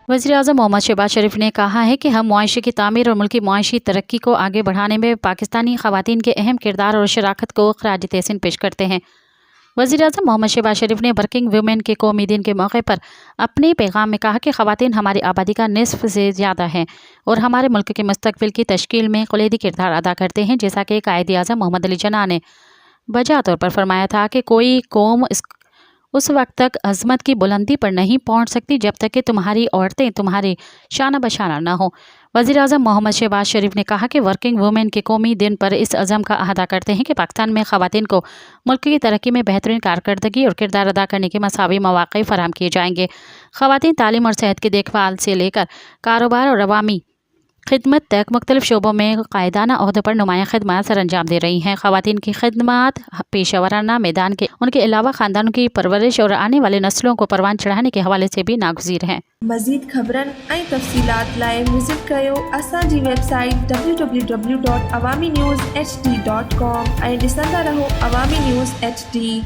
वज़ीर-ए-आज़म मोहम्मद शहबाज शरीफ ने कहा है कि हम मुआशी की तामीर और मुल्की मुआशी तरक्की को आगे बढ़ाने में पाकिस्तानी ख़वातीन के अहम किरदार और शराकत को ख़राज तहसीन पेश करते हैं। वज़ीर-ए-आज़म मोहम्मद शहबाज शरीफ ने वर्किंग वुमेन के कौमी दिन के मौके पर अपने पैगाम में कहा कि ख़वातीन हमारी आबादी का निस्फ से ज़्यादा हैं और हमारे मुल्क के मुस्तक़बिल की तश्कील में कलीदी किरदार अदा करते हैं। जैसा कि कायद-ए-आज़म मोहम्मद अली जिन्ना ने वजह तौर पर फरमाया था कि कोई कौम उस वक्त तक अज़मत की बुलंदी पर नहीं पहुंच सकती जब तक कि तुम्हारी औरतें तुम्हारी शाना बशाना ना हो। वज़ीर-ए-आज़म मोहम्मद शहबाज शरीफ ने कहा कि वर्किंग वुमेन के कौमी दिन पर इस अज़म का अहदा करते हैं कि पाकिस्तान में ख़वातीन को मुल्क की तरक्की में बेहतरीन कारकर्दगी और किरदार अदा करने के मसावी मौक़े फ़राहम किए जाएंगे। ख़वातीन तालीम और सेहत की देखभाल से लेकर कारोबार और अवामी खिदमत तक मुख्तलिफ शोबों में कायदाना ओहदों पर नुमायाँ खिदमत सर अंजाम दे रही हैं। ख़वातीन की खिदमत पेशेवराना मैदान के उनके अलावा ख़ानदानों की परवरिश और आने वाली नस्लों को परवान चढ़ाने के हवाले से भी नागुज़ीर हैं। मज़ीद ख़बरन ऐं तफ़सीलात लाइ विज़िट कयो असांजी वेबसाइट www.awamiNewsHD.com ऐं ॾिसंदा रहो अवामी न्यूज़ HD।